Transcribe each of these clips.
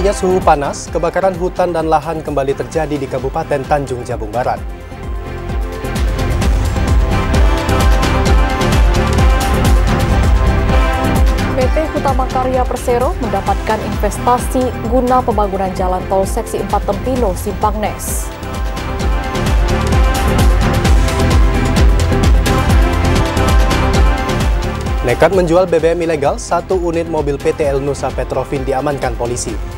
Tingginya suhu panas, kebakaran hutan dan lahan kembali terjadi di Kabupaten Tanjung Jabung Barat. PT Hutama Karya Persero mendapatkan investasi guna pembangunan jalan tol seksi 4 Tempino Simpang Nes. Nekat menjual BBM ilegal, 1 unit mobil PT El Nusa Petrofin diamankan polisi.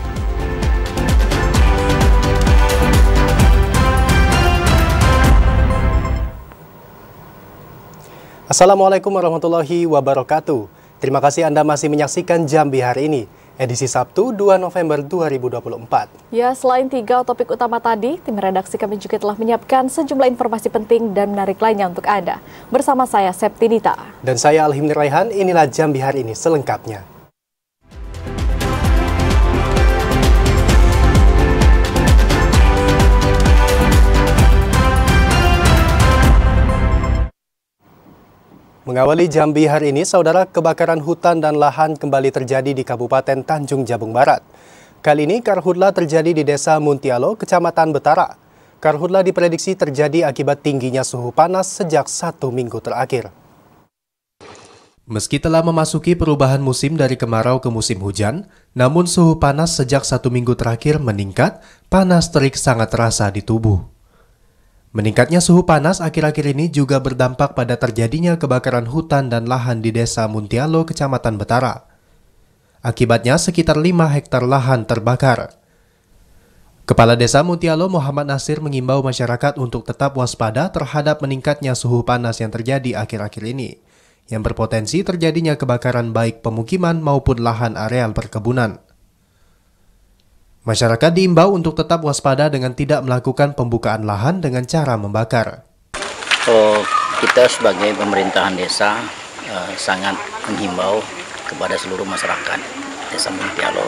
Assalamualaikum warahmatullahi wabarakatuh. Terima kasih Anda masih menyaksikan Jambi hari ini, edisi Sabtu 2 November 2024. Ya, selain 3 topik utama tadi, tim redaksi kami juga telah menyiapkan sejumlah informasi penting dan menarik lainnya untuk Anda. Bersama saya, Septinita. Dan saya, Alhimni Raihan, inilah Jambi hari ini selengkapnya. Mengawali Jambi hari ini, saudara, kebakaran hutan dan lahan kembali terjadi di Kabupaten Tanjung Jabung Barat. Kali ini karhutla terjadi di Desa Muntialo, Kecamatan Betara. Karhutla diprediksi terjadi akibat tingginya suhu panas sejak 1 minggu terakhir. Meski telah memasuki perubahan musim dari kemarau ke musim hujan, namun suhu panas sejak 1 minggu terakhir meningkat, panas terik sangat terasa di tubuh. Meningkatnya suhu panas akhir-akhir ini juga berdampak pada terjadinya kebakaran hutan dan lahan di Desa Muntialo, Kecamatan Betara. Akibatnya sekitar 5 hektar lahan terbakar. Kepala Desa Muntialo Muhammad Nasir mengimbau masyarakat untuk tetap waspada terhadap meningkatnya suhu panas yang terjadi akhir-akhir ini, yang berpotensi terjadinya kebakaran baik pemukiman maupun lahan areal perkebunan. Masyarakat diimbau untuk tetap waspada dengan tidak melakukan pembukaan lahan dengan cara membakar. Kita sebagai pemerintahan desa sangat menghimbau kepada seluruh masyarakat Desa Muntialo,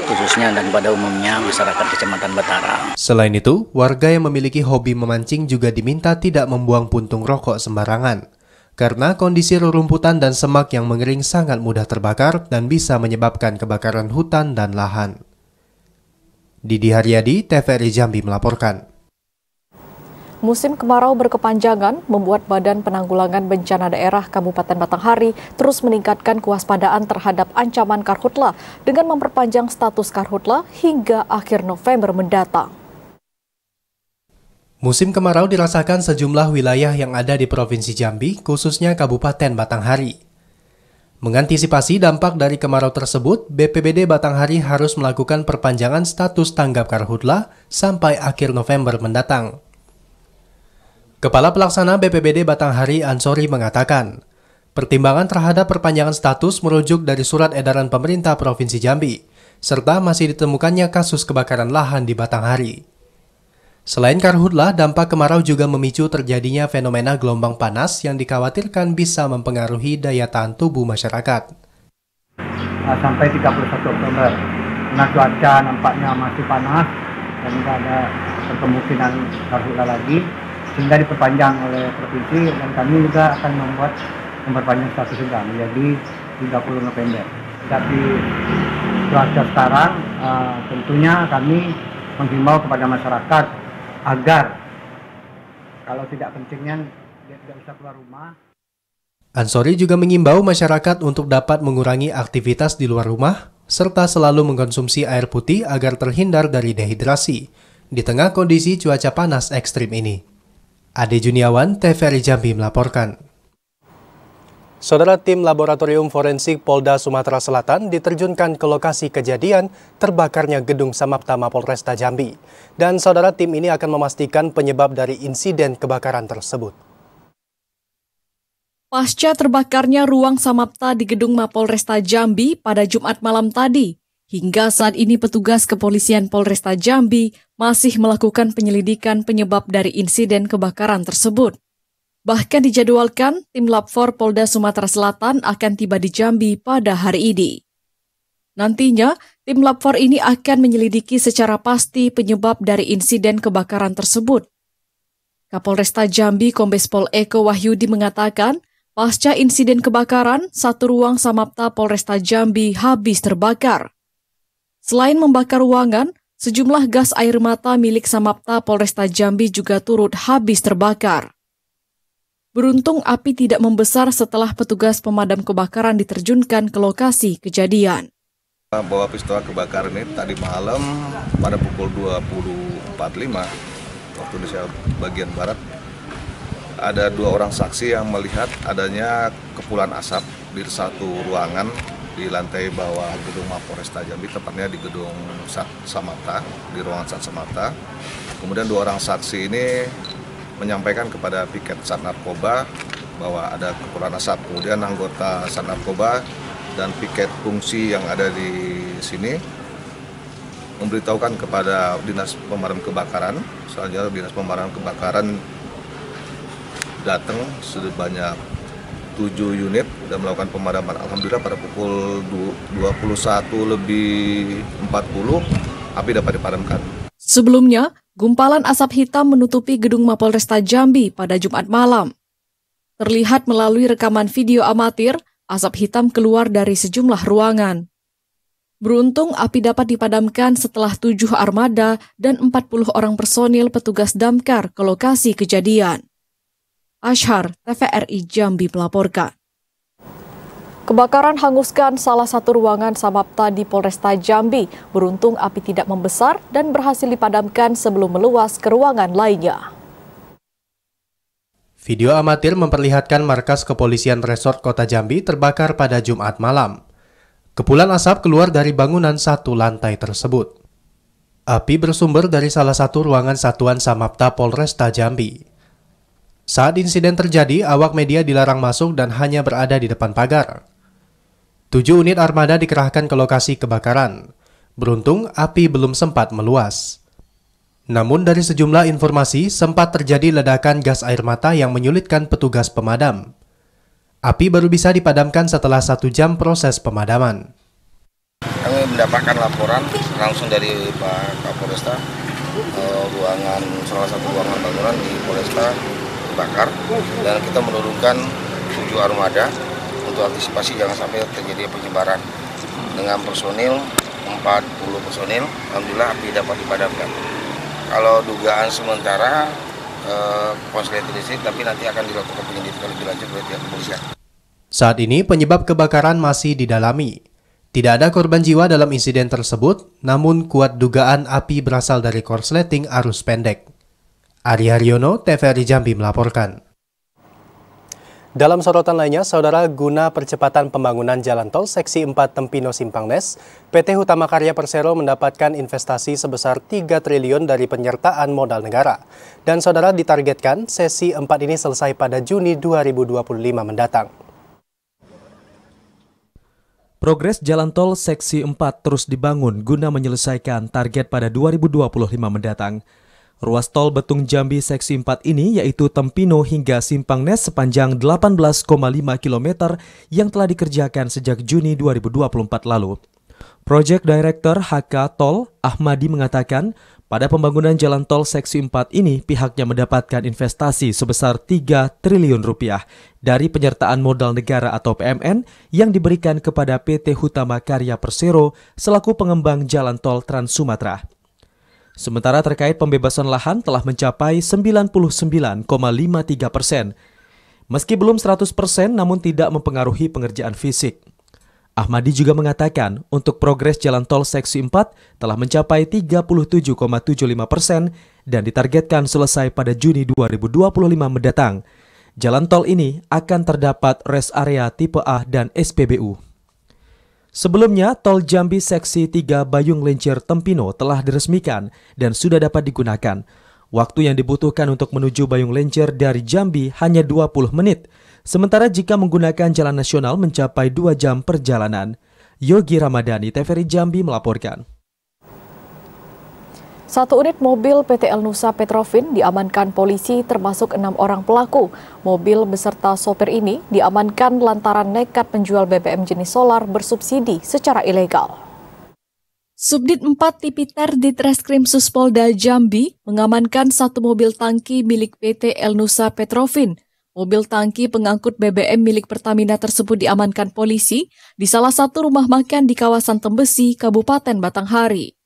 khususnya dan pada umumnya masyarakat Kecamatan Betara. Selain itu, warga yang memiliki hobi memancing juga diminta tidak membuang puntung rokok sembarangan, karena kondisi rerumputan dan semak yang mengering sangat mudah terbakar dan bisa menyebabkan kebakaran hutan dan lahan. Didi Haryadi, TVRI Jambi melaporkan. Musim kemarau berkepanjangan membuat Badan Penanggulangan Bencana Daerah Kabupaten Batanghari terus meningkatkan kewaspadaan terhadap ancaman karhutla dengan memperpanjang status karhutla hingga akhir November mendatang. Musim kemarau dirasakan sejumlah wilayah yang ada di Provinsi Jambi, khususnya Kabupaten Batanghari. Mengantisipasi dampak dari kemarau tersebut, BPBD Batanghari harus melakukan perpanjangan status tanggap karhutla sampai akhir November mendatang. Kepala Pelaksana BPBD Batanghari Ansori mengatakan, pertimbangan terhadap perpanjangan status merujuk dari surat edaran pemerintah Provinsi Jambi, serta masih ditemukannya kasus kebakaran lahan di Batanghari. Selain karhutla, dampak kemarau juga memicu terjadinya fenomena gelombang panas yang dikhawatirkan bisa mempengaruhi daya tahan tubuh masyarakat. Sampai 31 Oktober, karena cuaca nampaknya masih panas dan tidak ada kemungkinan karhutla lagi, sehingga diperpanjang oleh provinsi dan kami juga akan memperpanjang status juga menjadi 30 November. Tapi cuaca sekarang tentunya kami menghimbau kepada masyarakat agar kalau tidak pentingnya dia tidak usah keluar rumah. Ansori juga mengimbau masyarakat untuk dapat mengurangi aktivitas di luar rumah serta selalu mengkonsumsi air putih agar terhindar dari dehidrasi di tengah kondisi cuaca panas ekstrim ini. Ade Juniawan, TVRI Jambi melaporkan. Saudara, tim Laboratorium Forensik Polda Sumatera Selatan diterjunkan ke lokasi kejadian terbakarnya gedung Samapta Mapolresta Jambi. Dan saudara, tim ini akan memastikan penyebab dari insiden kebakaran tersebut. Pasca terbakarnya ruang Samapta di gedung Mapolresta Jambi pada Jumat malam tadi, hingga saat ini petugas kepolisian Polresta Jambi masih melakukan penyelidikan penyebab dari insiden kebakaran tersebut. Bahkan dijadwalkan tim Lab 4 Polda Sumatera Selatan akan tiba di Jambi pada hari ini. Nantinya, tim Lab 4 ini akan menyelidiki secara pasti penyebab dari insiden kebakaran tersebut. Kapolresta Jambi Kombes Pol Eko Wahyudi mengatakan, pasca insiden kebakaran, satu ruang Samapta Polresta Jambi habis terbakar. Selain membakar ruangan, sejumlah gas air mata milik Samapta Polresta Jambi juga turut habis terbakar. Beruntung api tidak membesar setelah petugas pemadam kebakaran diterjunkan ke lokasi kejadian. Bahwa peristiwa kebakaran ini tadi malam pada pukul 20.45 waktu Indonesia bagian barat, ada 2 orang saksi yang melihat adanya kepulan asap di satu ruangan di lantai bawah gedung Mapolresta Jambi, tepatnya di gedung Samapta, di ruangan Sat Samapta. Kemudian 2 orang saksi ini menyampaikan kepada piket Sat Narkoba bahwa ada kepulan asap. Kemudian anggota Sat Narkoba dan piket fungsi yang ada di sini memberitahukan kepada Dinas Pemadam Kebakaran. Selanjutnya Dinas Pemadam Kebakaran datang sebanyak 7 unit dan melakukan pemadaman. Alhamdulillah pada pukul 21.40 api dapat dipadamkan. Sebelumnya, gumpalan asap hitam menutupi gedung Mapolresta Jambi pada Jumat malam. Terlihat melalui rekaman video amatir, asap hitam keluar dari sejumlah ruangan. Beruntung api dapat dipadamkan setelah 7 armada dan 40 orang personil petugas damkar ke lokasi kejadian. Ashar, TVRI Jambi melaporkan. Kebakaran hanguskan salah satu ruangan Samapta di Polresta Jambi. Beruntung api tidak membesar dan berhasil dipadamkan sebelum meluas ke ruangan lainnya. Video amatir memperlihatkan markas kepolisian resort Kota Jambi terbakar pada Jumat malam. Kepulan asap keluar dari bangunan 1 lantai tersebut. Api bersumber dari salah satu ruangan satuan Samapta Polresta Jambi. Saat insiden terjadi, awak media dilarang masuk dan hanya berada di depan pagar. 7 unit armada dikerahkan ke lokasi kebakaran. Beruntung, api belum sempat meluas. Namun dari sejumlah informasi, sempat terjadi ledakan gas air mata yang menyulitkan petugas pemadam. Api baru bisa dipadamkan setelah 1 jam proses pemadaman. Kami mendapatkan laporan langsung dari Pak Kapolresta, salah satu ruangan bangunan di Polresta terbakar, dan kita menurunkan 7 armada untuk antisipasi jangan sampai terjadi penyebaran. Dengan personil 40 personil, alhamdulillah api dapat dipadamkan. Kalau dugaan sementara konsleting listrik, tapi nanti akan dilakukan penyelidikan lebih lanjut oleh pihak kepolisian. Saat ini penyebab kebakaran masih didalami. Tidak ada korban jiwa dalam insiden tersebut, namun kuat dugaan api berasal dari korsleting arus pendek. Ari Haryono, TVRI Jambi melaporkan. Dalam sorotan lainnya, Saudara, guna percepatan pembangunan jalan tol Seksi 4 Tempino Simpang Nes, PT Hutama Karya Persero mendapatkan investasi sebesar 3 triliun dari penyertaan modal negara. Dan Saudara, ditargetkan sesi 4 ini selesai pada Juni 2025 mendatang. Progres jalan tol Seksi 4 terus dibangun guna menyelesaikan target pada 2025 mendatang. Ruas tol Betung Jambi Seksi 4 ini yaitu Tempino hingga Simpang Nes sepanjang 18,5 km yang telah dikerjakan sejak Juni 2024 lalu. Project Director HK Tol Ahmadi mengatakan pada pembangunan jalan tol Seksi 4 ini pihaknya mendapatkan investasi sebesar 3 triliun rupiah dari penyertaan modal negara atau PMN yang diberikan kepada PT Hutama Karya Persero selaku pengembang jalan tol Trans Sumatera. Sementara terkait pembebasan lahan telah mencapai 99,53%. Meski belum 100% namun tidak mempengaruhi pengerjaan fisik. Ahmadi juga mengatakan untuk progres jalan tol Seksi 4 telah mencapai 37,75% dan ditargetkan selesai pada Juni 2025 mendatang. Jalan tol ini akan terdapat rest area tipe A dan SPBU. Sebelumnya, tol Jambi Seksi 3 Bayung Lencir Tempino telah diresmikan dan sudah dapat digunakan. Waktu yang dibutuhkan untuk menuju Bayung Lencir dari Jambi hanya 20 menit, sementara jika menggunakan jalan nasional mencapai 2 jam perjalanan. Yogi Ramadhani, TVRI Jambi melaporkan. 1 unit mobil PT El Nusa Petrofin diamankan polisi termasuk 6 orang pelaku. Mobil beserta sopir ini diamankan lantaran nekat menjual BBM jenis solar bersubsidi secara ilegal. Subdit 4 Tipiter Ditreskrim Suspolda Jambi mengamankan 1 mobil tangki milik PT El Nusa Petrofin. Mobil tangki pengangkut BBM milik Pertamina tersebut diamankan polisi di salah satu rumah makan di kawasan Tembesi, Kabupaten Batanghari.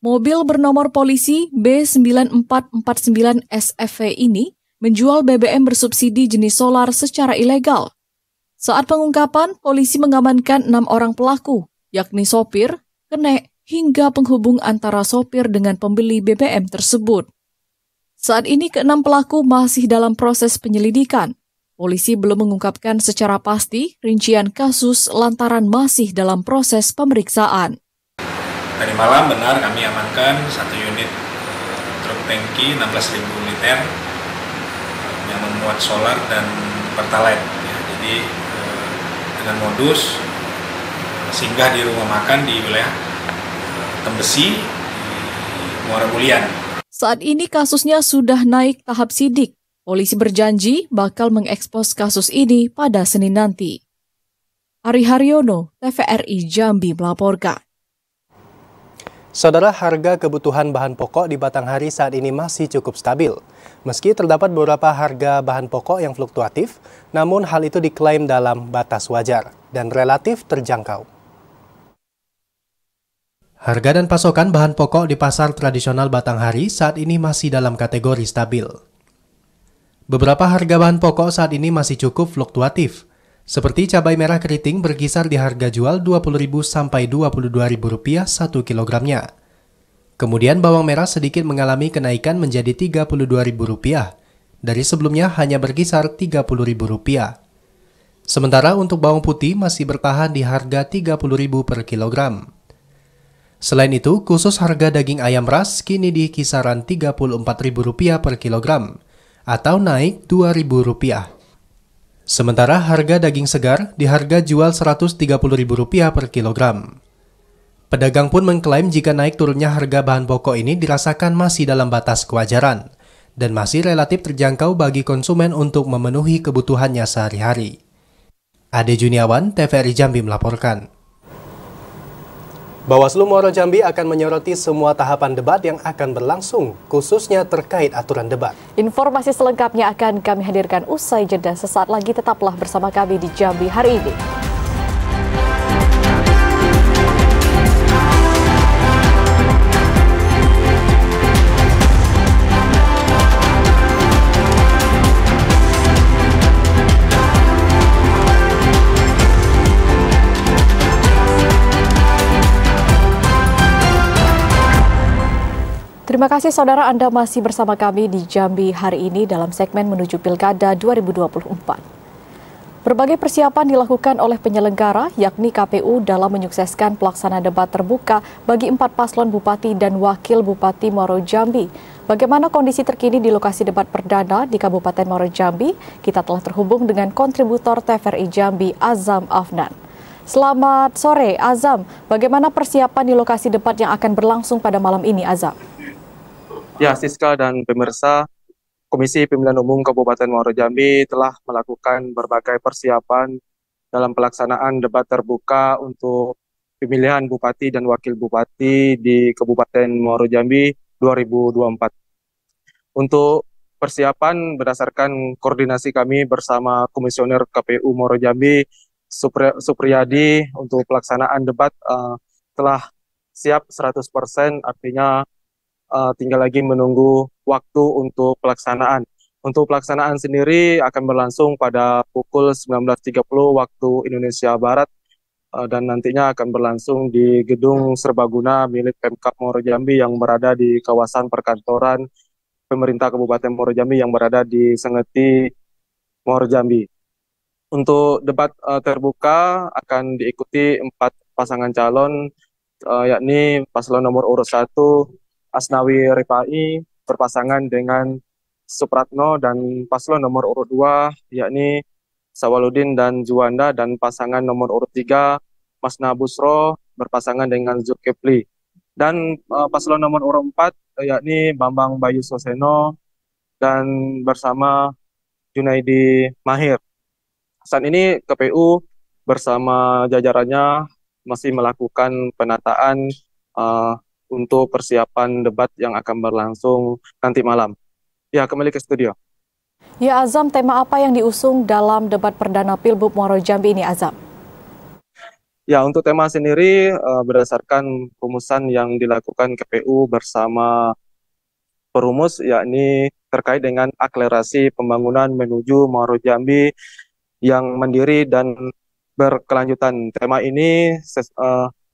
Mobil bernomor polisi B9449 SFV ini menjual BBM bersubsidi jenis solar secara ilegal. Saat pengungkapan, polisi mengamankan 6 orang pelaku, yakni sopir, kenek, hingga penghubung antara sopir dengan pembeli BBM tersebut. Saat ini ke-6 pelaku masih dalam proses penyelidikan. Polisi belum mengungkapkan secara pasti rincian kasus lantaran masih dalam proses pemeriksaan. Tadi malam benar kami amankan 1 unit truk tangki 16.000 liter yang memuat solar dan pertalite. Ya, jadi dengan modus singgah di rumah makan di wilayah Tembesi, di Muara Bulian. Saat ini kasusnya sudah naik tahap sidik. Polisi berjanji bakal mengekspos kasus ini pada Senin nanti. Ari Haryono, TVRI Jambi melaporkan. Saudara, harga kebutuhan bahan pokok di Batanghari saat ini masih cukup stabil. Meski terdapat beberapa harga bahan pokok yang fluktuatif, namun hal itu diklaim dalam batas wajar dan relatif terjangkau. Harga dan pasokan bahan pokok di pasar tradisional Batanghari saat ini masih dalam kategori stabil. Beberapa harga bahan pokok saat ini masih cukup fluktuatif, seperti cabai merah keriting berkisar di harga jual Rp20.000 sampai Rp22.000 1 kilogramnya. Kemudian bawang merah sedikit mengalami kenaikan menjadi Rp32.000, dari sebelumnya hanya berkisar Rp30.000. Sementara untuk bawang putih masih bertahan di harga Rp30.000 per kilogram. Selain itu, khusus harga daging ayam ras kini di kisaran Rp34.000 per kilogram, atau naik Rp2.000. Sementara harga daging segar di harga jual Rp130.000 per kilogram. Pedagang pun mengklaim jika naik turunnya harga bahan pokok ini dirasakan masih dalam batas kewajaran dan masih relatif terjangkau bagi konsumen untuk memenuhi kebutuhannya sehari-hari. Ade Juniawan, TVRI Jambi melaporkan. Bawaslu Muaro Jambi akan menyoroti semua tahapan debat yang akan berlangsung, khususnya terkait aturan debat. Informasi selengkapnya akan kami hadirkan usai jeda. Sesaat lagi tetaplah bersama kami di Jambi hari ini. Terima kasih saudara, Anda masih bersama kami di Jambi hari ini dalam segmen menuju Pilkada 2024. Berbagai persiapan dilakukan oleh penyelenggara, yakni KPU dalam menyukseskan pelaksanaan debat terbuka bagi 4 paslon Bupati dan Wakil Bupati Muaro Jambi. Bagaimana kondisi terkini di lokasi debat perdana di Kabupaten Muaro Jambi? Kita telah terhubung dengan kontributor TVRI Jambi, Azam Afnan. Selamat sore, Azam. Bagaimana persiapan di lokasi debat yang akan berlangsung pada malam ini, Azam? Ya, Siska dan pemirsa, Komisi Pemilihan Umum Kabupaten Muaro Jambi telah melakukan berbagai persiapan dalam pelaksanaan debat terbuka untuk pemilihan Bupati dan Wakil Bupati di Kabupaten Muaro Jambi 2024. Untuk persiapan berdasarkan koordinasi kami bersama Komisioner KPU Muaro Jambi, Supriyadi, untuk pelaksanaan debat telah siap 100%, artinya tinggal lagi menunggu waktu untuk pelaksanaan. Untuk pelaksanaan sendiri akan berlangsung pada pukul 19.30 waktu Indonesia Barat dan nantinya akan berlangsung di Gedung Serbaguna milik Pemkab Muaro Jambi yang berada di kawasan perkantoran pemerintah Kabupaten Muaro Jambi yang berada di Sengeti, Muaro Jambi. Untuk debat terbuka akan diikuti 4 pasangan calon, yakni paslon nomor urut 1 Asnawi Rifai berpasangan dengan Supratno, dan paslon nomor urut 2 yakni Sawaludin dan Juanda, dan pasangan nomor urut 3 Masna Busro berpasangan dengan Zulkifli, dan paslon nomor urut 4 yakni Bambang Bayu Soseno dan bersama Junaidi Mahir. Saat ini KPU bersama jajarannya masih melakukan penataan untuk persiapan debat yang akan berlangsung nanti malam. Ya, kembali ke studio. Ya Azam, tema apa yang diusung dalam debat perdana Pilbub Muaro Jambi ini Azam? Ya, untuk tema sendiri berdasarkan rumusan yang dilakukan KPU bersama perumus, yakni terkait dengan akselerasi pembangunan menuju Muaro Jambi yang mandiri dan berkelanjutan. Tema ini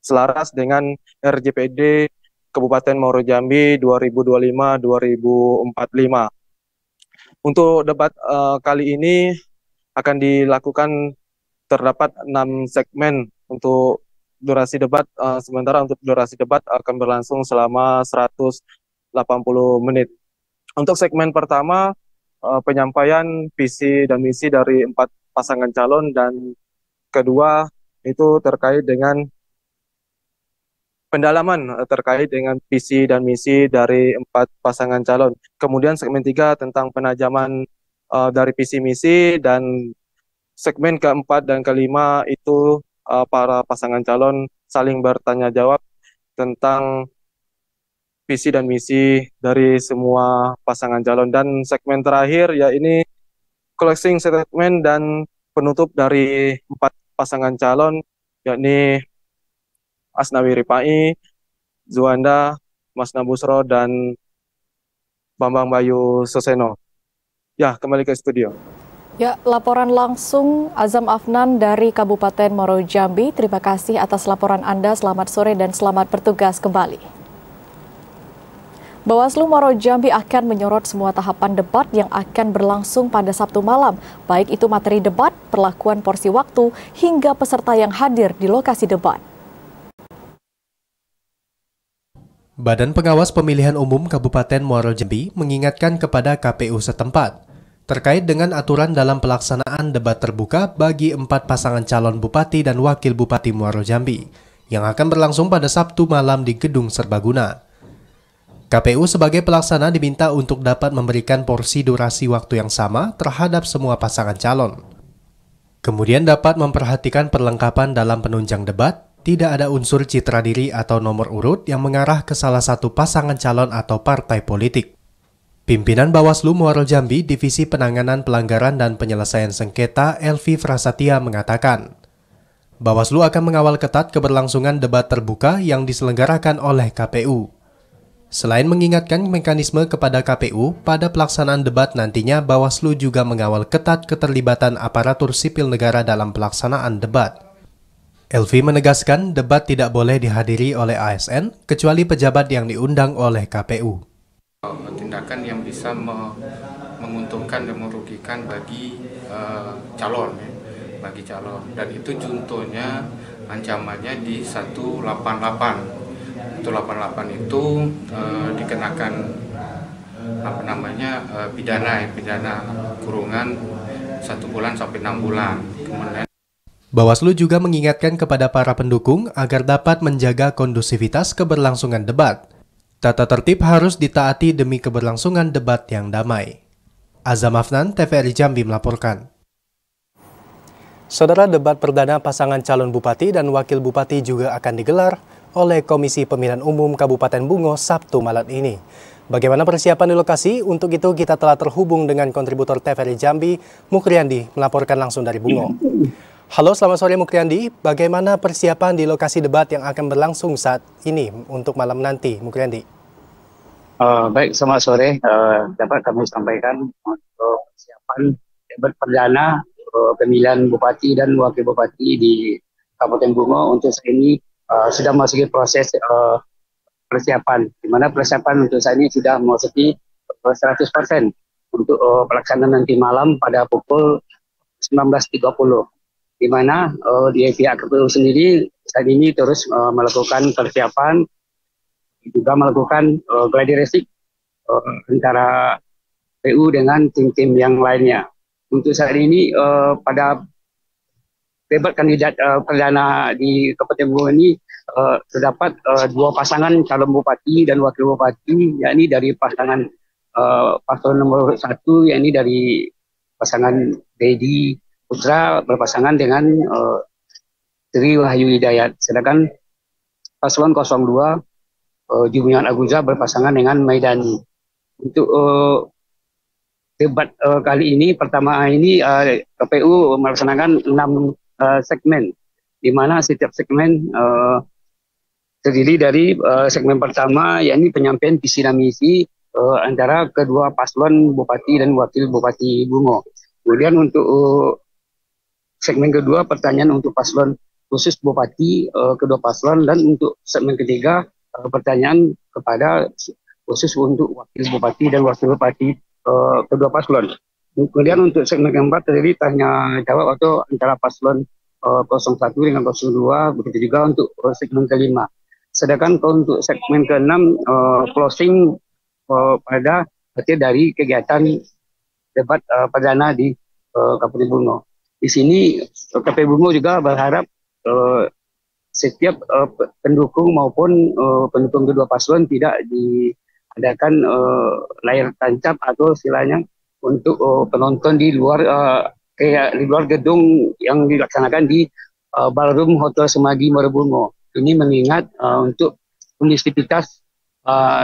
selaras dengan RJPD Kabupaten Muaro Jambi 2025-2045. Untuk debat kali ini akan dilakukan terdapat 6 segmen untuk durasi debat, sementara untuk durasi debat akan berlangsung selama 180 menit. Untuk segmen pertama, penyampaian visi dan misi dari 4 pasangan calon, dan kedua itu terkait dengan pendalaman terkait dengan visi dan misi dari 4 pasangan calon. Kemudian segmen 3 tentang penajaman dari visi misi, dan segmen keempat dan kelima itu para pasangan calon saling bertanya jawab tentang visi dan misi dari semua pasangan calon. Dan segmen terakhir ya ini closing statement dan penutup dari 4 pasangan calon, yakni Asnawi Rifai, Zuanda, Mas Nabusro, dan Bambang Bayu Soseno. Ya, kembali ke studio. Ya, laporan langsung Azam Afnan dari Kabupaten Muaro Jambi. Terima kasih atas laporan Anda. Selamat sore dan selamat bertugas kembali. Bawaslu Muaro Jambi akan menyorot semua tahapan debat yang akan berlangsung pada Sabtu malam, baik itu materi debat, perlakuan porsi waktu, hingga peserta yang hadir di lokasi debat. Badan Pengawas Pemilihan Umum Kabupaten Muaro Jambi mengingatkan kepada KPU setempat terkait dengan aturan dalam pelaksanaan debat terbuka bagi 4 pasangan calon Bupati dan Wakil Bupati Muaro Jambi yang akan berlangsung pada Sabtu malam di Gedung Serbaguna. KPU sebagai pelaksana diminta untuk dapat memberikan porsi durasi waktu yang sama terhadap semua pasangan calon. Kemudian dapat memperhatikan perlengkapan dalam penunjang debat, tidak ada unsur citra diri atau nomor urut yang mengarah ke salah satu pasangan calon atau partai politik. Pimpinan Bawaslu Muaro Jambi Divisi Penanganan Pelanggaran dan Penyelesaian Sengketa Elvi Prasetya mengatakan, Bawaslu akan mengawal ketat keberlangsungan debat terbuka yang diselenggarakan oleh KPU. Selain mengingatkan mekanisme kepada KPU, pada pelaksanaan debat nantinya Bawaslu juga mengawal ketat keterlibatan aparatur sipil negara dalam pelaksanaan debat. Elvi menegaskan debat tidak boleh dihadiri oleh ASN kecuali pejabat yang diundang oleh KPU. Tindakan yang bisa menguntungkan dan merugikan bagi calon, dan itu contohnya ancamannya di 188. 188 itu dikenakan pidana kurungan 1 bulan sampai 6 bulan. Kemudian Bawaslu juga mengingatkan kepada para pendukung agar dapat menjaga kondusivitas keberlangsungan debat. Tata tertib harus ditaati demi keberlangsungan debat yang damai. Azam Afnan, TVRI Jambi melaporkan. Saudara, debat perdana pasangan calon bupati dan wakil bupati juga akan digelar oleh Komisi Pemilihan Umum Kabupaten Bungo Sabtu malam ini. Bagaimana persiapan di lokasi? Untuk itu kita telah terhubung dengan kontributor TVRI Jambi, Mukriandi, melaporkan langsung dari Bungo. Halo, selamat sore Mukriandi. Bagaimana persiapan di lokasi debat yang akan berlangsung saat ini untuk malam nanti, Mukriandi? Baik, selamat sore. Dapat kami sampaikan untuk persiapan debat perdana pemilihan bupati dan wakil bupati di Kabupaten Bungo untuk saat ini sudah memasuki proses persiapan, di mana persiapan untuk saat ini sudah memasuki 100% untuk pelaksanaan nanti malam pada pukul 19.30, di mana di pihak KPU sendiri saat ini terus melakukan persiapan, juga melakukan gladi resik antara KPU dengan tim-tim yang lainnya. Untuk saat ini pada debat kandidat perdana di Kabupaten Bungo ini terdapat 2 pasangan calon bupati dan wakil bupati, yakni dari pasangan paslon nomor 1, yakni dari pasangan Dedi Putra berpasangan dengan Tri Wahyu Hidayat, sedangkan paslon 02 Jumian Aguza berpasangan dengan Maidani. Untuk debat kali ini, pertama ini KPU melaksanakan 6 segmen, di mana setiap segmen terdiri dari segmen pertama, yakni penyampaian visi dan misi antara kedua paslon Bupati dan Wakil Bupati Bungo. Kemudian untuk segmen kedua, pertanyaan untuk paslon khusus Bupati kedua paslon, dan untuk segmen ketiga pertanyaan kepada khusus untuk Wakil Bupati dan Wakil Bupati kedua paslon. Kemudian untuk segmen keempat terdiri tanya jawab atau antara paslon 01 dengan 02, begitu juga untuk segmen kelima. Sedangkan untuk segmen keenam closing pada akhir dari kegiatan debat perdana di Kabupaten Bungo. Di sini KPU Bungo juga berharap setiap pendukung maupun pendukung kedua paslon tidak diadakan layar tancap atau istilahnya untuk penonton di luar di luar gedung yang dilaksanakan di Ballroom Hotel Semagi Muarabungo. Ini mengingat untuk kondisivitas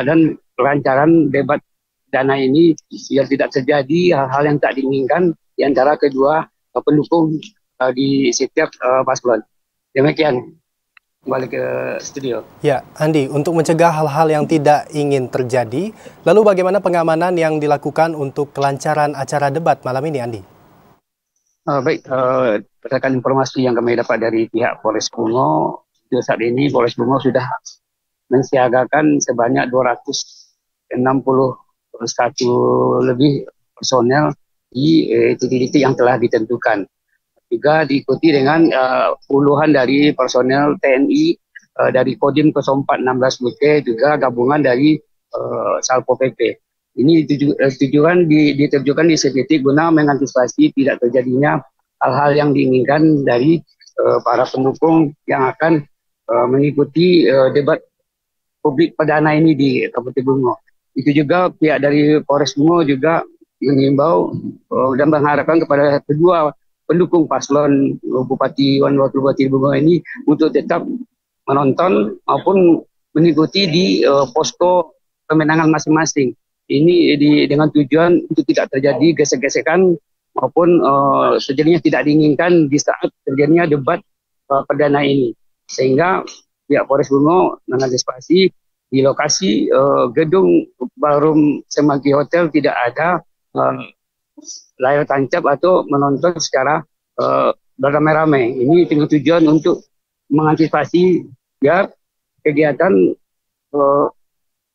dan kelancaran debat dana ini biar tidak terjadi hal-hal yang tak diinginkan di antara kedua pendukung di setiap paslon. Demikian. Kembali ke studio. Ya, Andi, untuk mencegah hal-hal yang tidak ingin terjadi, lalu bagaimana pengamanan yang dilakukan untuk kelancaran acara debat malam ini, Andi? Baik, berdasarkan informasi yang kami dapat dari pihak Polres Bungo, saat ini Polres Bungo sudah mensiagakan sebanyak 261 lebih personel di titik-titik yang telah ditentukan. Juga diikuti dengan puluhan dari personel TNI dari Kodim 0416 Bute, juga gabungan dari Salpo PP. Ini ditujukan di titik guna mengantisipasi tidak terjadinya hal-hal yang diinginkan dari para pendukung yang akan mengikuti debat publik perdana ini di Kabupaten Bungo. Itu juga pihak dari Polres Bungo juga mengimbau dan mengharapkan kepada kedua pendukung paslon Bupati dan Wakil Bupati Bungo ini untuk tetap menonton maupun mengikuti di posko pemenangan masing-masing. Ini dengan tujuan untuk tidak terjadi gesek-gesekan maupun sejadinya tidak diinginkan di saat terjadinya debat perdana ini. Sehingga pihak Polres Bungo mengantisipasi di lokasi gedung Ballroom Semagi Hotel tidak ada layar tancap atau menonton secara beramai-ramai. Ini dengan tujuan untuk mengantisipasi biar kegiatan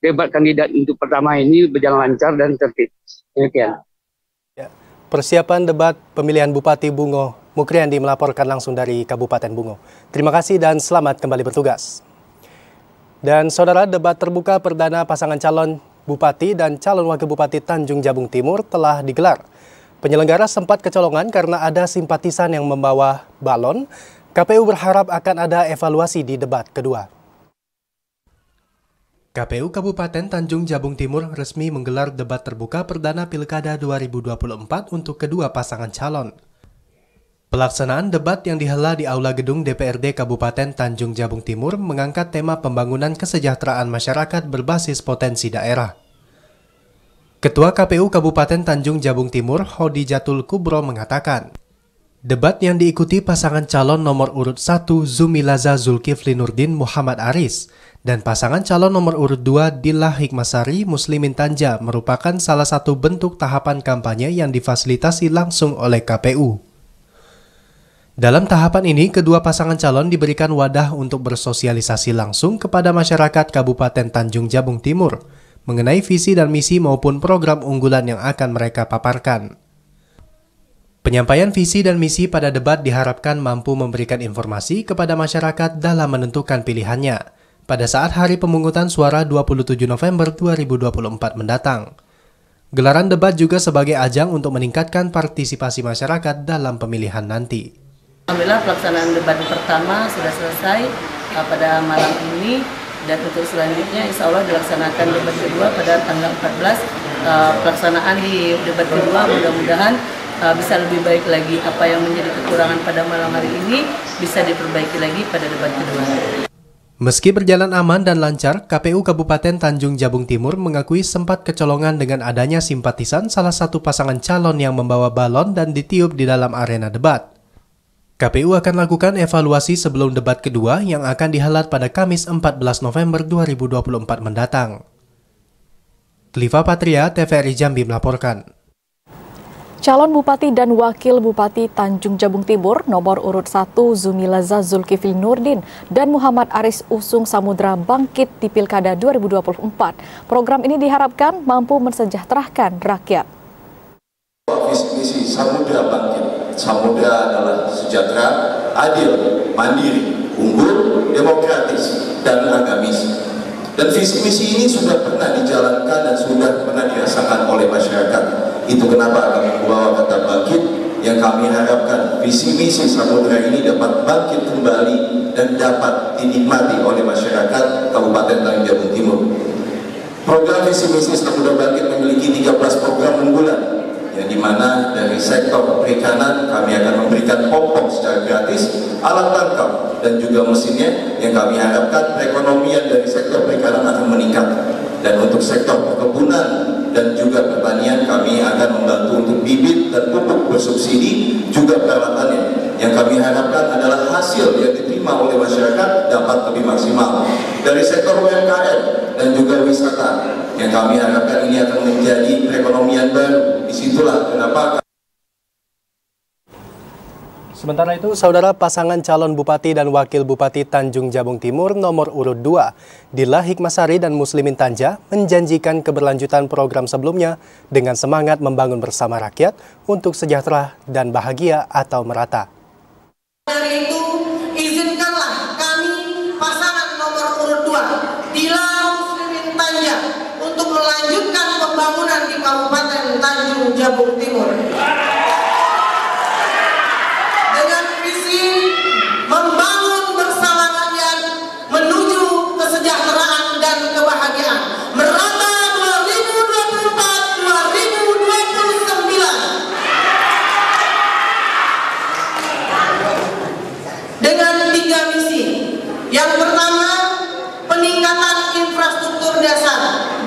debat kandidat untuk pertama ini berjalan lancar dan tertib. Demikian. Ya. Persiapan debat pemilihan Bupati Bungo, Mukriandi melaporkan langsung dari Kabupaten Bungo. Terima kasih dan selamat kembali bertugas. Dan saudara, debat terbuka perdana pasangan calon Bupati dan calon Wakil Bupati Tanjung Jabung Timur telah digelar. Penyelenggara sempat kecolongan karena ada simpatisan yang membawa balon. KPU berharap akan ada evaluasi di debat kedua. KPU Kabupaten Tanjung Jabung Timur resmi menggelar debat terbuka perdana Pilkada 2024 untuk kedua pasangan calon. Pelaksanaan debat yang dihelat di Aula Gedung DPRD Kabupaten Tanjung Jabung Timur mengangkat tema pembangunan kesejahteraan masyarakat berbasis potensi daerah. Ketua KPU Kabupaten Tanjung Jabung Timur, Hodijatul Kubro mengatakan, debat yang diikuti pasangan calon nomor urut 1 Zumilaza Zulkifli Nurdin Muhammad Aris dan pasangan calon nomor urut 2 Dilla Hikmasari Muslimin Tanja merupakan salah satu bentuk tahapan kampanye yang difasilitasi langsung oleh KPU. Dalam tahapan ini, kedua pasangan calon diberikan wadah untuk bersosialisasi langsung kepada masyarakat Kabupaten Tanjung Jabung Timur mengenai visi dan misi maupun program unggulan yang akan mereka paparkan. Penyampaian visi dan misi pada debat diharapkan mampu memberikan informasi kepada masyarakat dalam menentukan pilihannya pada saat hari pemungutan suara 27 November 2024 mendatang. Gelaran debat juga sebagai ajang untuk meningkatkan partisipasi masyarakat dalam pemilihan nanti. Alhamdulillah pelaksanaan debat pertama sudah selesai pada malam ini. Dan untuk selanjutnya insya Allah dilaksanakan debat kedua pada tanggal 14. Pelaksanaan di debat kedua mudah-mudahan bisa lebih baik lagi. Apa yang menjadi kekurangan pada malam hari ini bisa diperbaiki lagi pada debat kedua. Meski berjalan aman dan lancar, KPU Kabupaten Tanjung Jabung Timur mengakui sempat kecolongan dengan adanya simpatisan salah satu pasangan calon yang membawa balon dan ditiup di dalam arena debat. KPU akan lakukan evaluasi sebelum debat kedua yang akan dihelat pada Kamis 14 November 2024 mendatang. Cliva Patria, TVRI Jambi melaporkan. Calon Bupati dan Wakil Bupati Tanjung Jabung Timur nomor urut 1 Zumilaza Zulkifli Nurdin dan Muhammad Aris Usung Samudra bangkit di Pilkada 2024. Program ini diharapkan mampu mensejahterakan rakyat. Visi Samudra bangkit. Samudra adalah sejahtera, adil, mandiri, unggul, demokratis, dan agamis. Dan visi misi ini sudah pernah dijalankan dan sudah pernah dirasakan oleh masyarakat. Itu kenapa kami membawa kata bangkit, yang kami harapkan visi misi Samudra ini dapat bangkit kembali dan dapat dinikmati oleh masyarakat Kabupaten Tanjung Jabung Timur. Program visi misi Samudra bangkit memiliki 13 program unggulan, yang dimana dari sektor perikanan kami akan memberikan popok secara gratis, alat tangkap dan juga mesinnya, yang kami harapkan perekonomian dari sektor perikanan akan meningkat. Dan untuk sektor perkebunan dan juga pertanian kami akan membantu untuk bibit dan pupuk bersubsidi, juga peralatannya. Yang kami harapkan adalah hasil yang diterima oleh masyarakat dapat lebih maksimal. Dari sektor UMKM dan juga wisata, yang kami harapkan ini akan menjadi perekonomian baru. Disitulah kenapa. Sementara itu, saudara, pasangan calon Bupati dan Wakil Bupati Tanjung Jabung Timur nomor urut 2, Dila Hikmasari dan Muslimin Tanja, menjanjikan keberlanjutan program sebelumnya dengan semangat membangun bersama rakyat untuk sejahtera dan bahagia atau merata. Dari itu, izinkanlah kami pasangan nomor urut 2, Dila Muslimin Tanja, untuk melanjutkan pembangunan di Kabupaten Tanjung Jabung Timur. Membangun bersama rakyat menuju kesejahteraan dan kebahagiaan. Merata 2024-2029. Dengan 3 misi. Yang pertama, peningkatan infrastruktur dasar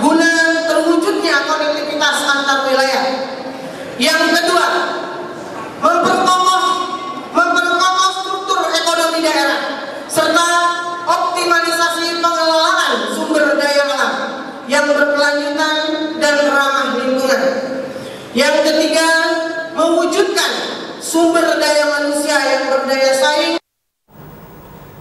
guna terwujudnya konektivitas antar wilayah. Yang kedua, memperkokoh struktur ekonomi daerah serta optimalisasi pengelolaan sumber daya alam yang berkelanjutan dan ramah lingkungan. Yang ketiga, mewujudkan sumber daya manusia yang berdaya saing.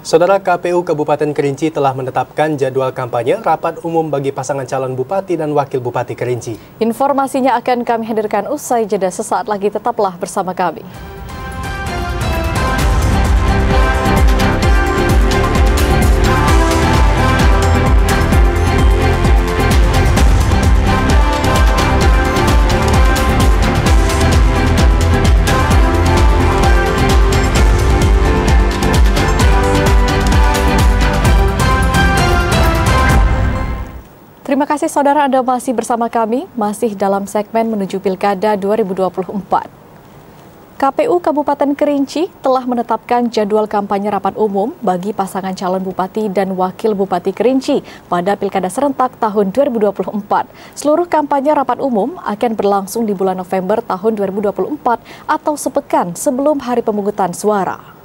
Saudara, KPU Kabupaten Kerinci telah menetapkan jadwal kampanye rapat umum bagi pasangan calon Bupati dan Wakil Bupati Kerinci. Informasinya akan kami hadirkan usai jeda, sesaat lagi, tetaplah bersama kami. Terima kasih saudara, Anda masih bersama kami, masih dalam segmen menuju Pilkada 2024. KPU Kabupaten Kerinci telah menetapkan jadwal kampanye rapat umum bagi pasangan calon Bupati dan Wakil Bupati Kerinci pada Pilkada serentak tahun 2024. Seluruh kampanye rapat umum akan berlangsung di bulan November tahun 2024 atau sepekan sebelum hari pemungutan suara.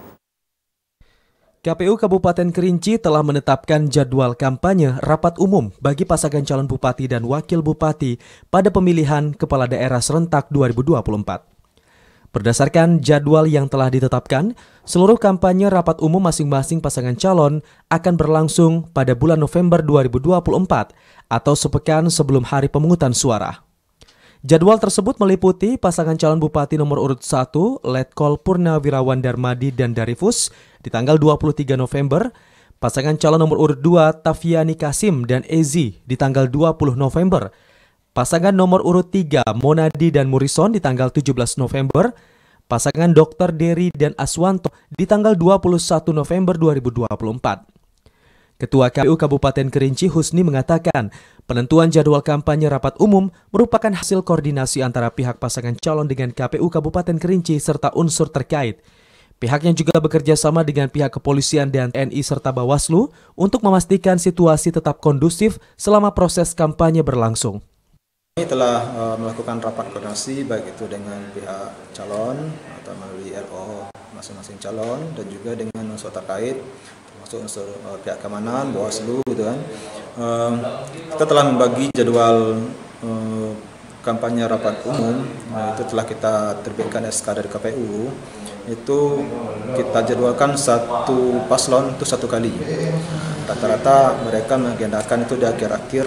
KPU Kabupaten Kerinci telah menetapkan jadwal kampanye rapat umum bagi pasangan calon Bupati dan Wakil Bupati pada pemilihan Kepala Daerah serentak 2024. Berdasarkan jadwal yang telah ditetapkan, seluruh kampanye rapat umum masing-masing pasangan calon akan berlangsung pada bulan November 2024 atau sepekan sebelum hari pemungutan suara. Jadwal tersebut meliputi pasangan calon Bupati nomor urut 1, Letkol Purnawirawan Darmadi dan Darifus di tanggal 23 November, pasangan calon nomor urut 2, Tafiani Kasim dan Ezi di tanggal 20 November, pasangan nomor urut 3, Monadi dan Murison di tanggal 17 November, pasangan Dr. Dery dan Aswanto di tanggal 21 November 2024. Ketua KPU Kabupaten Kerinci Husni mengatakan penentuan jadwal kampanye rapat umum merupakan hasil koordinasi antara pihak pasangan calon dengan KPU Kabupaten Kerinci serta unsur terkait. Pihaknya juga bekerja sama dengan pihak kepolisian dan TNI serta Bawaslu untuk memastikan situasi tetap kondusif selama proses kampanye berlangsung. Kami telah melakukan rapat koordinasi baik itu dengan pihak calon atau melalui RO masing-masing calon dan juga dengan unsur terkait termasuk unsur pihak keamanan, Bawaslu gitu kan. Kita telah membagi jadwal kampanye rapat umum, itu telah kita terbitkan SK dari KPU. Itu kita jadwalkan satu paslon itu satu kali. Rata-rata mereka mengagendakan itu di akhir-akhir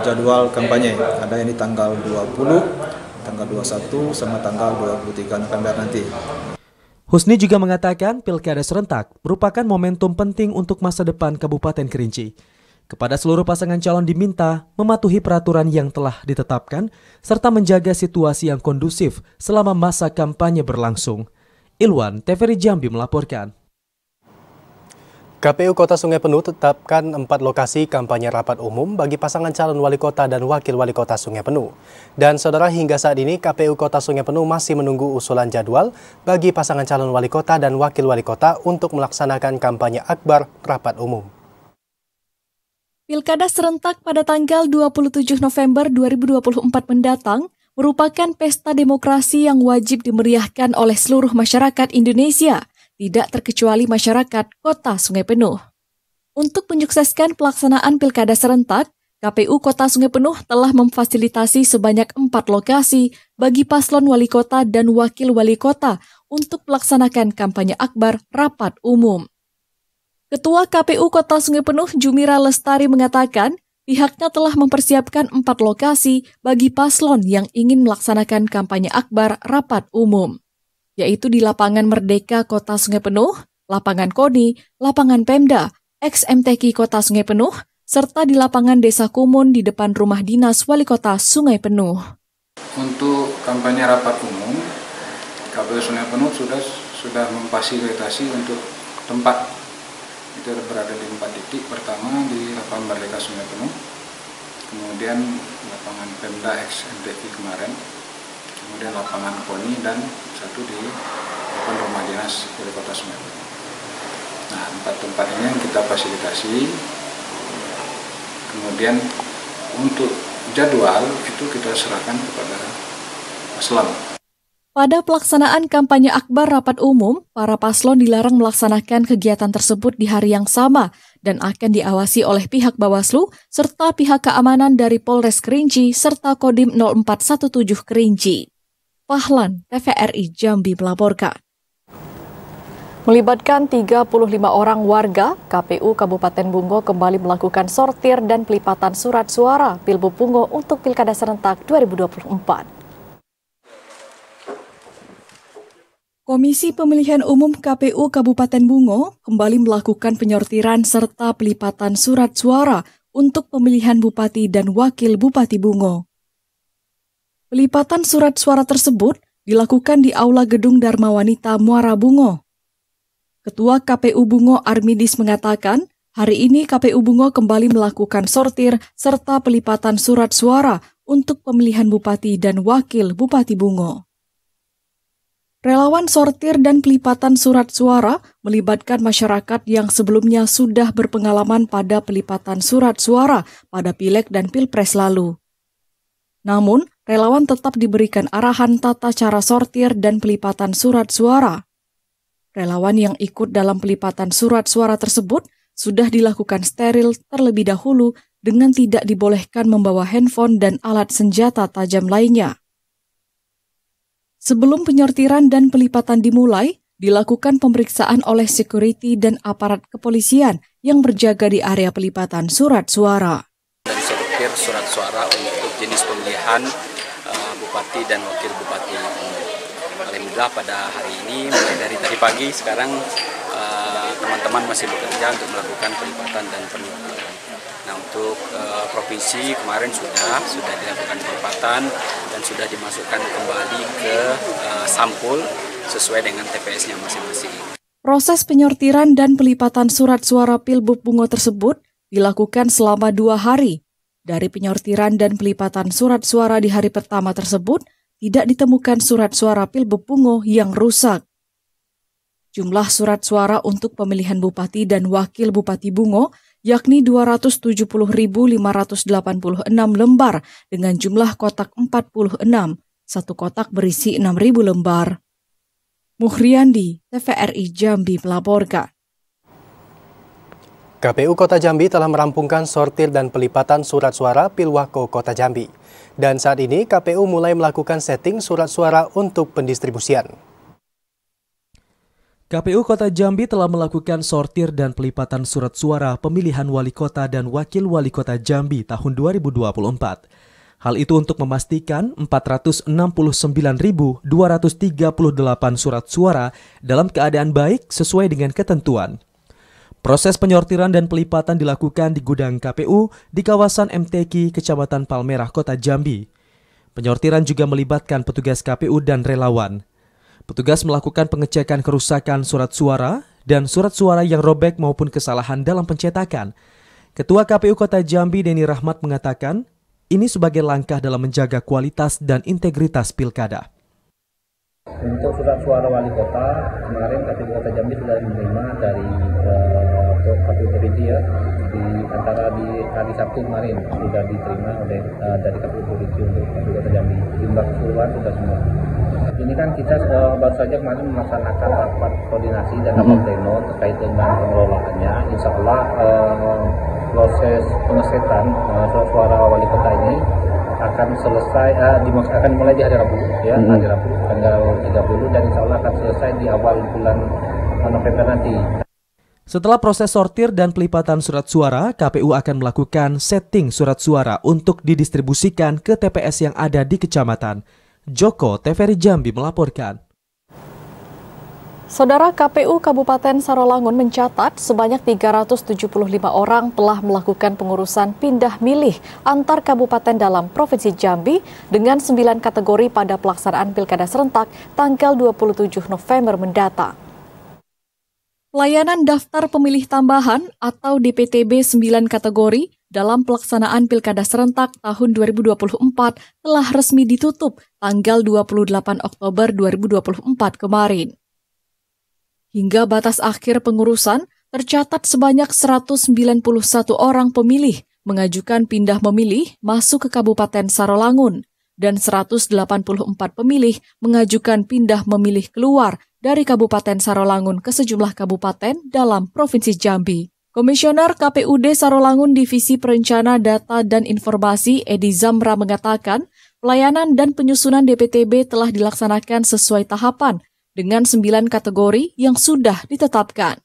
jadwal kampanye. Ada yang di tanggal 20, tanggal 21, sama tanggal 23 November nanti. Husni juga mengatakan pilkada serentak merupakan momentum penting untuk masa depan Kabupaten Kerinci. Kepada seluruh pasangan calon diminta mematuhi peraturan yang telah ditetapkan serta menjaga situasi yang kondusif selama masa kampanye berlangsung. Ilwan, TVRI Jambi melaporkan. KPU Kota Sungai Penuh tetapkan 4 lokasi kampanye rapat umum bagi pasangan calon wali kota dan wakil wali kota Sungai Penuh. Dan saudara, hingga saat ini KPU Kota Sungai Penuh masih menunggu usulan jadwal bagi pasangan calon wali kota dan wakil wali kota untuk melaksanakan kampanye akbar rapat umum. Pilkada serentak pada tanggal 27 November 2024 mendatang merupakan pesta demokrasi yang wajib dimeriahkan oleh seluruh masyarakat Indonesia, tidak terkecuali masyarakat Kota Sungai Penuh. Untuk menyukseskan pelaksanaan pilkada serentak, KPU Kota Sungai Penuh telah memfasilitasi sebanyak 4 lokasi bagi paslon wali kota dan wakil wali kota untuk melaksanakan kampanye akbar rapat umum. Ketua KPU Kota Sungai Penuh Jumira Lestari mengatakan, pihaknya telah mempersiapkan 4 lokasi bagi paslon yang ingin melaksanakan kampanye akbar rapat umum, yaitu di Lapangan Merdeka Kota Sungai Penuh, Lapangan Koni, Lapangan Pemda, ex-MTQ Kota Sungai Penuh, serta di Lapangan Desa Kumun di depan rumah dinas Wali Kota Sungai Penuh. Untuk kampanye rapat umum, KPU Sungai Penuh sudah memfasilitasi untuk tempat. Itu berada di 4 titik. Pertama di Lapangan Merdeka Sungai Penuh, kemudian Lapangan Pemda ex-MTQ kemarin, kemudian Lapangan Koni, dan satu di depan rumah dinas Wali Kota Sungai Penuh. Nah, 4 tempat ini yang kita fasilitasi. Kemudian untuk jadwal itu kita serahkan kepada paslon. Pada pelaksanaan kampanye akbar rapat umum, para paslon dilarang melaksanakan kegiatan tersebut di hari yang sama dan akan diawasi oleh pihak Bawaslu serta pihak keamanan dari Polres Kerinci serta Kodim 0417 Kerinci. Pahlan, TVRI Jambi melaporkan. Melibatkan 35 orang warga, KPU Kabupaten Bungo kembali melakukan sortir dan pelipatan surat suara Pilbub Bungo untuk Pilkada Serentak 2024. Komisi Pemilihan Umum KPU Kabupaten Bungo kembali melakukan penyortiran serta pelipatan surat suara untuk pemilihan Bupati dan Wakil Bupati Bungo. Pelipatan surat suara tersebut dilakukan di Aula Gedung Dharma Wanita Muara Bungo. Ketua KPU Bungo Armidis mengatakan, hari ini KPU Bungo kembali melakukan sortir serta pelipatan surat suara untuk pemilihan Bupati dan Wakil Bupati Bungo. Relawan sortir dan pelipatan surat suara melibatkan masyarakat yang sebelumnya sudah berpengalaman pada pelipatan surat suara pada Pileg dan Pilpres lalu. Namun, relawan tetap diberikan arahan tata cara sortir dan pelipatan surat suara. Relawan yang ikut dalam pelipatan surat suara tersebut sudah dilakukan steril terlebih dahulu dengan tidak dibolehkan membawa handphone dan alat senjata tajam lainnya. Sebelum penyortiran dan pelipatan dimulai, dilakukan pemeriksaan oleh security dan aparat kepolisian yang berjaga di area pelipatan surat suara. Dan sortir surat suara untuk jenis pemilihan Bupati dan Wakil Bupati. Alhamdulillah pada hari ini, mulai dari tadi pagi, sekarang teman-teman masih bekerja untuk melakukan pelipatan dan penyortiran. Nah, untuk provinsi kemarin sudah dilakukan pelipatan dan sudah dimasukkan kembali ke sampul sesuai dengan TPS-nya masing-masing. Proses penyortiran dan pelipatan surat suara Pilbub Bungo tersebut dilakukan selama 2 hari. Dari penyortiran dan pelipatan surat suara di hari pertama tersebut, tidak ditemukan surat suara Pilbub Bungo yang rusak. jumlah surat suara untuk pemilihan Bupati dan Wakil Bupati Bungo yakni 270.586 lembar dengan jumlah kotak 46, satu kotak berisi 6.000 lembar. Muhriandi, TVRI Jambi melaporkan. KPU Kota Jambi telah merampungkan sortir dan pelipatan surat suara Pilwako Kota Jambi. Dan saat ini KPU mulai melakukan setting surat suara untuk pendistribusian. KPU Kota Jambi telah melakukan sortir dan pelipatan surat suara pemilihan wali kota dan wakil wali kota Jambi tahun 2024. Hal itu untuk memastikan 469.238 surat suara dalam keadaan baik sesuai dengan ketentuan. Proses penyortiran dan pelipatan dilakukan di gudang KPU di kawasan MTQ, Kecamatan Palmerah, Kota Jambi. Penyortiran juga melibatkan petugas KPU dan relawan. Petugas melakukan pengecekan kerusakan surat suara dan surat suara yang robek maupun kesalahan dalam pencetakan. Ketua KPU Kota Jambi, Denny Rahmat, mengatakan ini sebagai langkah dalam menjaga kualitas dan integritas pilkada. Untuk surat suara wali kota, kemarin KPU Kota Jambi sudah menerima dari KPU Provinsi ya, di antara di hari Sabtu kemarin sudah diterima oleh dari KPU Provinsi untuk KPU Kota Jambi. Jumlah keseluruhan sudah semua. Ini kan kita baru saja kemarin melaksanakan rapat koordinasi dan rapat pleno terkait dengan pengelolaannya. Insya Allah proses pengesetan surat suara wali kota ini akan selesai akan mulai di hari Rabu ya, hari Rabu tanggal 30 dan insya Allah akan selesai di awal bulan November nanti. Setelah proses sortir dan pelipatan surat suara, KPU akan melakukan setting surat suara untuk didistribusikan ke TPS yang ada di kecamatan. Joko, TVRI Jambi melaporkan. Saudara, KPU Kabupaten Sarolangun mencatat sebanyak 375 orang telah melakukan pengurusan pindah milih antar kabupaten dalam Provinsi Jambi dengan 9 kategori pada pelaksanaan Pilkada serentak tanggal 27 November mendatang. Pelayanan daftar pemilih tambahan atau DPTB 9 kategori dalam pelaksanaan Pilkada serentak tahun 2024 telah resmi ditutup tanggal 28 Oktober 2024 kemarin. Hingga batas akhir pengurusan, tercatat sebanyak 191 orang pemilih mengajukan pindah memilih masuk ke Kabupaten Sarolangun dan 184 pemilih mengajukan pindah memilih keluar dari Kabupaten Sarolangun ke sejumlah kabupaten dalam Provinsi Jambi. Komisioner KPUD Sarolangun Divisi Perencana Data dan Informasi Edi Zamra mengatakan, pelayanan dan penyusunan DPTB telah dilaksanakan sesuai tahapan dengan 9 kategori yang sudah ditetapkan.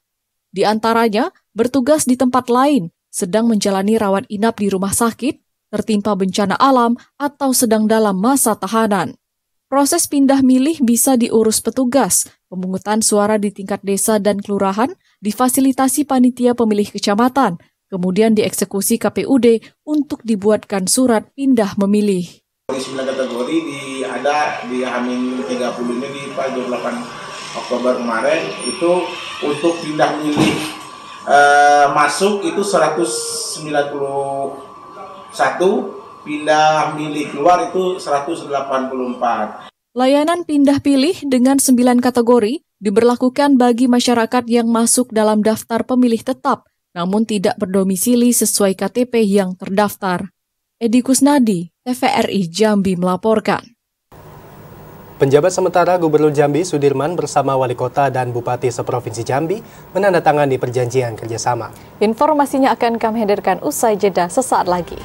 Di antaranya, bertugas di tempat lain, sedang menjalani rawat inap di rumah sakit, tertimpa bencana alam, atau sedang dalam masa tahanan. Proses pindah milih bisa diurus petugas, pemungutan suara di tingkat desa dan kelurahan, difasilitasi panitia pemilih kecamatan, kemudian dieksekusi KPUD untuk dibuatkan surat pindah memilih. 9 kategori ada di H-30 ini di 28 Oktober kemarin itu untuk pindah milih masuk itu 191, pindah milih keluar itu 184. Layanan pindah pilih dengan 9 kategori diberlakukan bagi masyarakat yang masuk dalam daftar pemilih tetap namun tidak berdomisili sesuai KTP yang terdaftar. Edi Kusnadi, TVRI Jambi melaporkan. Penjabat sementara Gubernur Jambi Sudirman bersama Wali Kota dan Bupati seprovinsi Jambi menandatangani perjanjian kerjasama. Informasinya akan kami hadirkan usai jeda sesaat lagi.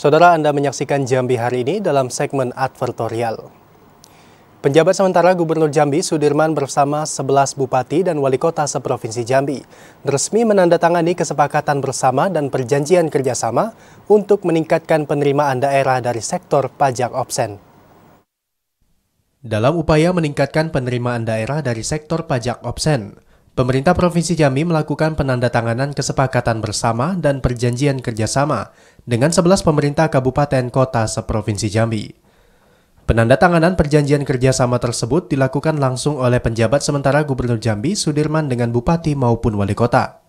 Saudara, Anda menyaksikan Jambi hari ini dalam segmen advertorial. Penjabat sementara Gubernur Jambi Sudirman bersama 11 Bupati dan Wali Kota seprovinsi Jambi resmi menandatangani kesepakatan bersama dan perjanjian kerjasama untuk meningkatkan penerimaan daerah dari sektor pajak absen. Dalam upaya meningkatkan penerimaan daerah dari sektor pajak absen, pemerintah Provinsi Jambi melakukan penandatanganan kesepakatan bersama dan perjanjian kerjasama dengan 11 pemerintah kabupaten kota seprovinsi Jambi. Penandatanganan perjanjian kerjasama tersebut dilakukan langsung oleh penjabat sementara Gubernur Jambi Sudirman dengan Bupati maupun Wali Kota.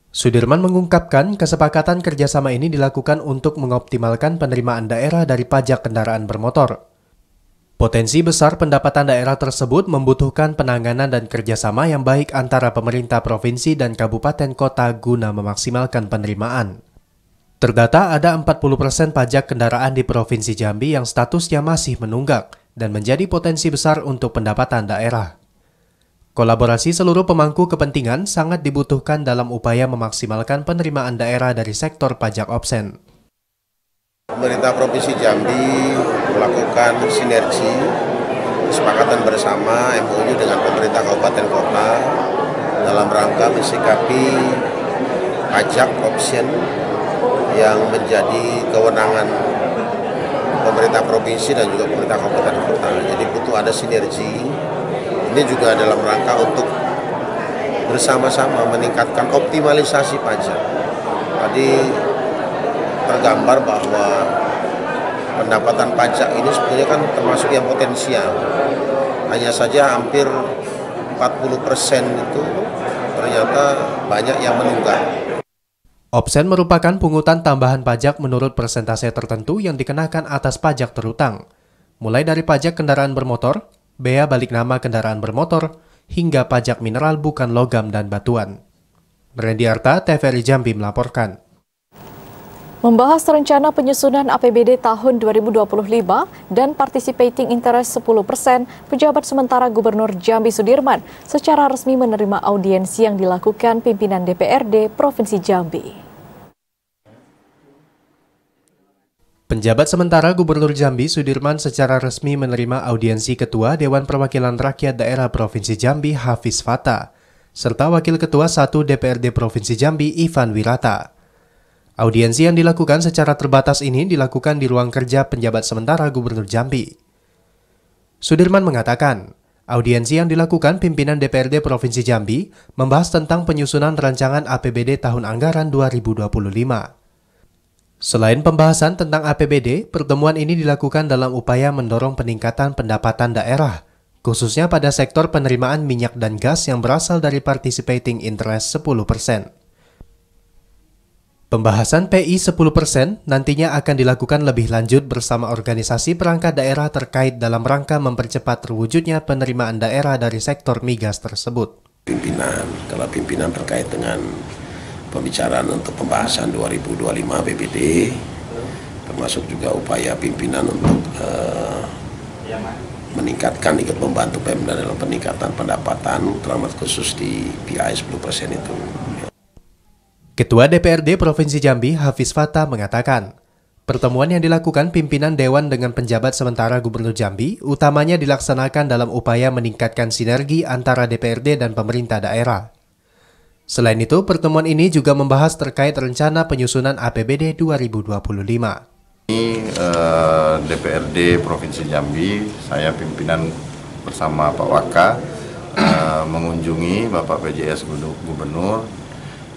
Sudirman mengungkapkan kesepakatan kerjasama ini dilakukan untuk mengoptimalkan penerimaan daerah dari pajak kendaraan bermotor. Potensi besar pendapatan daerah tersebut membutuhkan penanganan dan kerjasama yang baik antara pemerintah provinsi dan kabupaten kota guna memaksimalkan penerimaan. Terdata ada 40% pajak kendaraan di Provinsi Jambi yang statusnya masih menunggak dan menjadi potensi besar untuk pendapatan daerah. Kolaborasi seluruh pemangku kepentingan sangat dibutuhkan dalam upaya memaksimalkan penerimaan daerah dari sektor pajak absen. Pemerintah Provinsi Jambi melakukan sinergi kesepakatan bersama MOU dengan pemerintah kabupaten kota dalam rangka mensikapi pajak option yang menjadi kewenangan pemerintah provinsi dan juga pemerintah kabupaten kota. Jadi butuh ada sinergi. Ini juga dalam rangka untuk bersama-sama meningkatkan optimalisasi pajak. Tadi tergambar bahwa pendapatan pajak ini sebetulnya kan termasuk yang potensial. Hanya saja hampir 40% itu ternyata banyak yang menunggak. Opsen merupakan pungutan tambahan pajak menurut persentase tertentu yang dikenakan atas pajak terutang, mulai dari pajak kendaraan bermotor, bea balik nama kendaraan bermotor, hingga pajak mineral bukan logam dan batuan. Randy Arta, TVRI Jambi melaporkan. Membahas rencana penyusunan APBD tahun 2025 dan participating interest 10%, pejabat sementara Gubernur Jambi Sudirman secara resmi menerima audiensi yang dilakukan pimpinan DPRD Provinsi Jambi. Penjabat sementara Gubernur Jambi Sudirman secara resmi menerima audiensi Ketua Dewan Perwakilan Rakyat Daerah Provinsi Jambi Hafiz Fathah, serta Wakil Ketua 1 DPRD Provinsi Jambi Ivan Wirata. Audiensi yang dilakukan secara terbatas ini dilakukan di ruang kerja penjabat sementara Gubernur Jambi. Sudirman mengatakan, audiensi yang dilakukan pimpinan DPRD Provinsi Jambi membahas tentang penyusunan rancangan APBD tahun anggaran 2025. Selain pembahasan tentang APBD, pertemuan ini dilakukan dalam upaya mendorong peningkatan pendapatan daerah, khususnya pada sektor penerimaan minyak dan gas yang berasal dari participating interest 10%. Pembahasan PI 10% nantinya akan dilakukan lebih lanjut bersama organisasi perangkat daerah terkait dalam rangka mempercepat terwujudnya penerimaan daerah dari sektor migas tersebut. Kalau pimpinan terkait dengan pembicaraan untuk pembahasan 2025 APBD, termasuk juga upaya pimpinan untuk meningkatkan, ikut membantu Pemda dalam peningkatan pendapatan, terutama khusus di PI 10% itu. Ketua DPRD Provinsi Jambi Hafiz Fathah mengatakan, pertemuan yang dilakukan pimpinan Dewan dengan penjabat sementara Gubernur Jambi utamanya dilaksanakan dalam upaya meningkatkan sinergi antara DPRD dan pemerintah daerah. Selain itu, pertemuan ini juga membahas terkait rencana penyusunan APBD 2025. Ini DPRD Provinsi Jambi, saya pimpinan bersama Pak Waka mengunjungi Bapak PJS Gubernur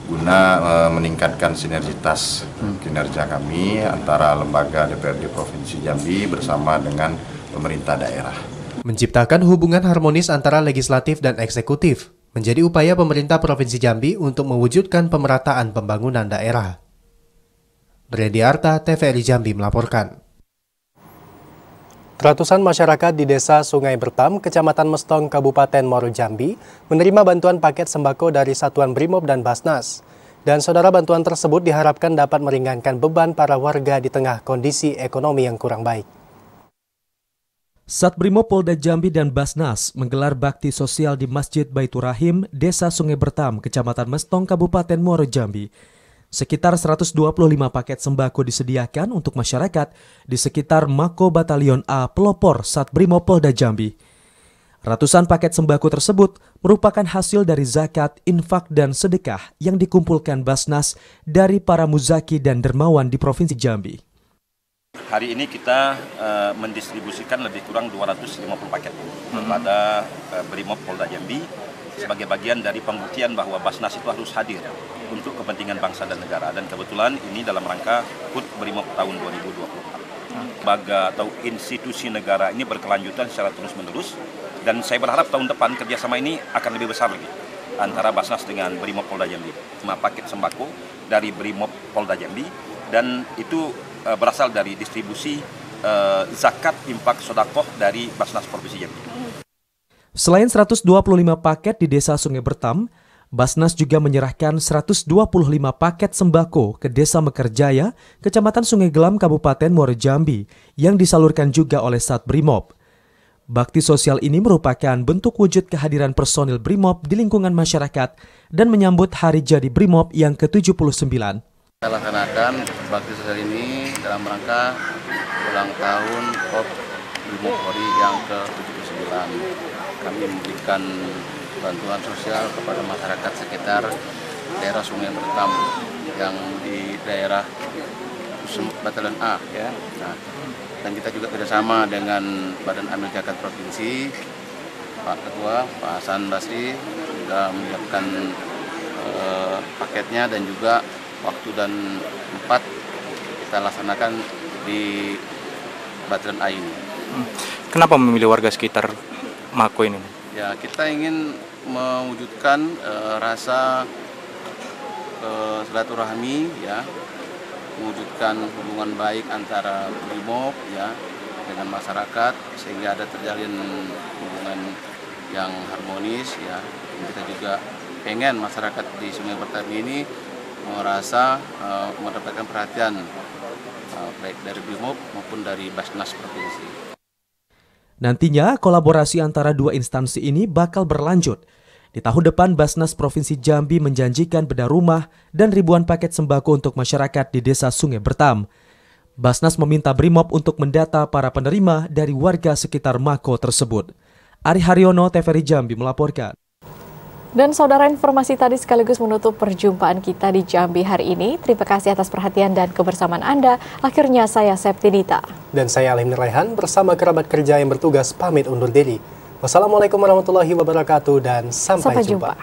guna meningkatkan sinergitas kinerja kami antara lembaga DPRD Provinsi Jambi bersama dengan pemerintah daerah. Menciptakan hubungan harmonis antara legislatif dan eksekutif menjadi upaya pemerintah Provinsi Jambi untuk mewujudkan pemerataan pembangunan daerah. Randy Arta, TVRI Jambi melaporkan. Ratusan masyarakat di Desa Sungai Bertam, Kecamatan Mestong, Kabupaten Muaro Jambi, menerima bantuan paket sembako dari Satuan Brimob dan Basnas. Dan saudara, bantuan tersebut diharapkan dapat meringankan beban para warga di tengah kondisi ekonomi yang kurang baik. Satbrimob Polda Jambi dan Basnas menggelar bakti sosial di Masjid Baitur Rahim, Desa Sungai Bertam, Kecamatan Mestong, Kabupaten Muaro Jambi. Sekitar 125 paket sembako disediakan untuk masyarakat di sekitar Mako Batalion A Pelopor Satbrimob Polda Jambi. Ratusan paket sembako tersebut merupakan hasil dari zakat, infak, dan sedekah yang dikumpulkan Basnas dari para muzaki dan dermawan di Provinsi Jambi. Hari ini kita mendistribusikan lebih kurang 250 paket kepada Brimob Polda Jambi sebagai bagian dari pembuktian bahwa Basnas itu harus hadir untuk kepentingan bangsa dan negara. Dan kebetulan ini dalam rangka HUT BRIMOB tahun 2024. Lembaga atau institusi negara ini berkelanjutan secara terus-menerus, dan saya berharap tahun depan kerjasama ini akan lebih besar lagi antara Basnas dengan BRIMOB Polda Jambi. 5 paket sembako dari BRIMOB Polda Jambi, dan itu berasal dari distribusi zakat infak sodakoh dari Basnas Provinsi Jambi. Selain 125 paket di Desa Sungai Bertam, Basnas juga menyerahkan 125 paket sembako ke Desa Mekarjaya, Kecamatan Sungai Gelam, Kabupaten Muaro Jambi, yang disalurkan juga oleh Sat BRIMOB. Bakti sosial ini merupakan bentuk wujud kehadiran personil BRIMOB di lingkungan masyarakat dan menyambut Hari Jadi BRIMOB yang ke-79. Kita laksanakan bakti sosial ini dalam rangka ulang tahun POP BRIMOB Polri yang ke-79. Kami memberikan bantuan sosial kepada masyarakat sekitar daerah Sungai Bertam yang di daerah Batalion A, ya. Nah, dan kita juga kerjasama dengan Badan Amil Zakat Provinsi, Pak Ketua, Pak Hasan Basri sudah menyiapkan paketnya, dan juga waktu dan tempat kita laksanakan di Batalion A ini. Kenapa memilih warga sekitar Mako ini? Ya, kita ingin mewujudkan rasa silaturahmi, ya, mewujudkan hubungan baik antara BRIMOB, ya, dengan masyarakat, sehingga ada terjalin hubungan yang harmonis, ya. Kita juga pengen masyarakat di Sungai Bertam ini merasa mendapatkan perhatian baik dari BRIMOB maupun dari Basnas Provinsi. Nantinya, kolaborasi antara dua instansi ini bakal berlanjut. Di tahun depan, Basnas Provinsi Jambi menjanjikan bedah rumah dan ribuan paket sembako untuk masyarakat di Desa Sungai Bertam. Basnas meminta BRIMOB untuk mendata para penerima dari warga sekitar Mako tersebut. Ari Haryono, TVRI Jambi melaporkan. Dan saudara, informasi tadi sekaligus menutup perjumpaan kita di Jambi hari ini. Terima kasih atas perhatian dan kebersamaan Anda. Akhirnya saya Septinita. Dan saya Alim Nuraihan bersama kerabat kerja yang bertugas pamit undur diri. Wassalamualaikum warahmatullahi wabarakatuh dan sampai jumpa.